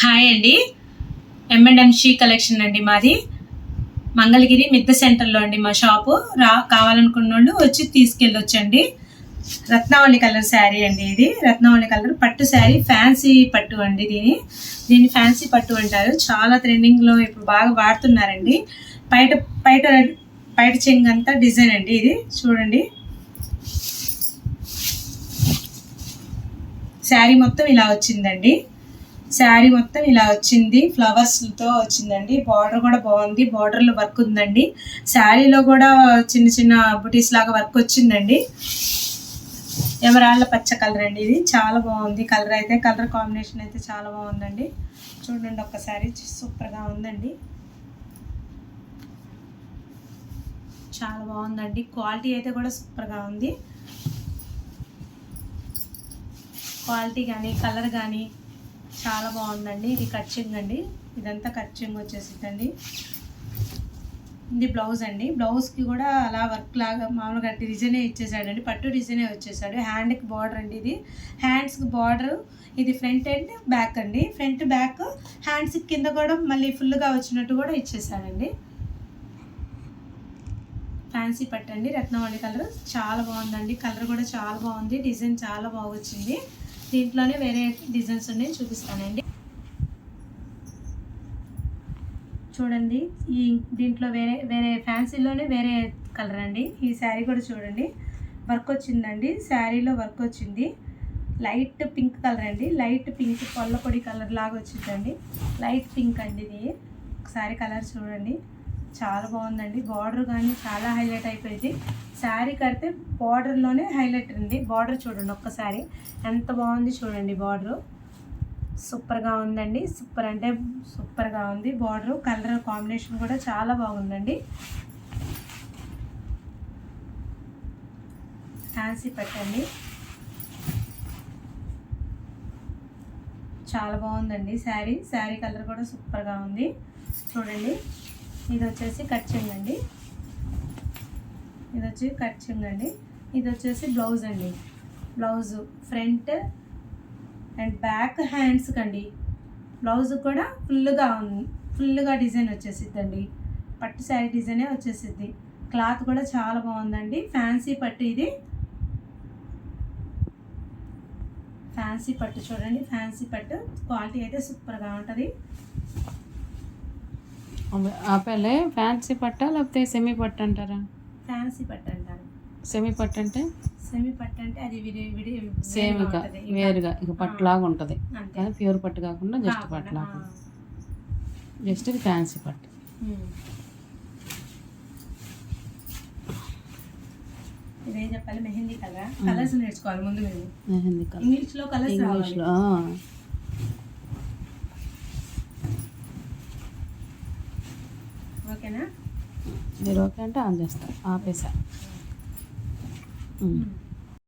Hi అండి. M&MC collection అండి మాది. మంగళగిరి మిద్ద సెంటర్లో అండి మా షాపు. కావాలనుకున్న వాళ్ళు వచ్చి తీసుకెళ్ళొచ్చండి. రత్నావళి కలర్ శారీ అండి ఇది. రత్నావళి కలర్ పట్టు శారీ, ఫ్యాన్సీ పట్టు అండి. దీన్ని ఫ్యాన్సీ పట్టు అంటారు. చాలా ట్రెండింగ్లో ఇప్పుడు బాగా వాడుతున్నారండి. బయట బయట బయట చెంగంతా డిజైన్ అండి. ఇది చూడండి. శారీ మొత్తం ఇలా వచ్చిందండి. శారీ మొత్తం ఇలా వచ్చింది, ఫ్లవర్స్తో వచ్చిందండి. బార్డర్ కూడా బాగుంది, బార్డర్లో వర్క్ ఉందండి. శారీలో కూడా చిన్న చిన్న బుటీస్ లాగా వర్క్ వచ్చిందండి. ఎమరాళ్ళ పచ్చ కలర్ అండి. ఇది చాలా బాగుంది కలర్ అయితే. కలర్ కాంబినేషన్ అయితే చాలా బాగుందండి. చూడండి ఒక్కసారి, సూపర్గా ఉందండి. చాలా బాగుందండి. క్వాలిటీ అయితే కూడా సూపర్గా ఉంది. క్వాలిటీ కానీ కలర్ కానీ చాలా బాగుందండి. ఇది కట్చింగ్ అండి. ఇదంతా కట్చింగ్ వచ్చేసిందండి. ఇది బ్లౌజ్ అండి. బ్లౌజ్కి కూడా అలా వర్క్ లాగా మామూలుగా డిజైనే ఇచ్చేసాడండి. పట్టు డిజైనే వచ్చేసాడు. హ్యాండ్కి బార్డర్ అండి. ఇది హ్యాండ్స్కి బార్డర్. ఇది ఫ్రంట్ అండ్ బ్యాక్ అండి. ఫ్రంట్ బ్యాక్ హ్యాండ్స్ కింద కూడా మళ్ళీ ఫుల్గా వచ్చినట్టు కూడా ఇచ్చేసాడండి. ఫ్యాన్సీ పట్టు అండి. రత్నవళి కలర్ చాలా బాగుందండి. కలర్ కూడా చాలా బాగుంది. డిజైన్ చాలా బాగా వచ్చింది. దీంట్లోనే వేరే డిజైన్స్ ఉన్నాయి, చూపిస్తానండి. చూడండి, దీంట్లో వేరే వేరే ఫ్యాన్సీలోనే వేరే కలర్ అండి. ఈ శారీ కూడా చూడండి, వర్క్ వచ్చిందండి. శారీలో వర్క్ వచ్చింది. లైట్ పింక్ కలర్ అండి. లైట్ పింక్ పొల్లపొడి కలర్ లాగా వచ్చిందండి. లైట్ పింక్ అండి. ఇది ఒకసారి కలర్ చూడండి, చాలా బాగుందండి. బార్డర్ కానీ చాలా హైలైట్ అయిపోయింది. శారీ కడితే బార్డర్లోనే హైలైట్ ఉంది. బార్డర్ చూడండి ఒక్కసారి, ఎంత బాగుంది చూడండి. బార్డరు సూపర్గా ఉందండి. సూపర్ అంటే సూపర్గా ఉంది. బార్డరు కలర్ కాంబినేషన్ కూడా చాలా బాగుందండి. ఫ్యాన్సీ పట్టండి, చాలా బాగుందండి. శారీ కలర్ కూడా సూపర్గా ఉంది. చూడండి, ఇది వచ్చేసి కట్చింగ్ అండి. ఇది వచ్చి కట్చింగ్ అండి. ఇది వచ్చేసి బ్లౌజ్ అండి. Blouse front and back hands కండి. బ్లౌజ్ కూడా ఫుల్గా డిజైన్ వచ్చేసిద్దండి. పట్టు శారీ డిజైనే వచ్చేసిద్ది. క్లాత్ కూడా చాలా బాగుందండి. ఫ్యాన్సీ పట్టు ఇది. ఫ్యాన్సీ పట్టు చూడండి. ఫ్యాన్సీ పట్టు క్వాలిటీ అయితే సూపర్గా ఉంటుంది. ఆపేలే ఫ్యాన్సీ పట్ట లేకపోతే సెమీ పట్టు అంటారా? ఫ్యాన్సీ పట్టు అంటారు. సెమీ పట్టు అంటే అది సేమ్గా వేరుగా ఇక పట్టులాగా ఉంటుంది, కానీ ప్యూర్ పట్టు కాకుండా జస్ట్ పట్టులాగా. జస్ట్ ఇది ఫ్యాన్సీ పట్టు. ఇదేం చెప్పాలి, మెహందీ కలర్. కలర్స్ నేర్చుకోవాలి ముందు. మెహందీ కలర్ ఇంగ్లీష్లో కలర్స్ రావాలి. ఓకేనా? మీరు ఓకే అంటే ఆన్ చేస్తా, ఆపేసా.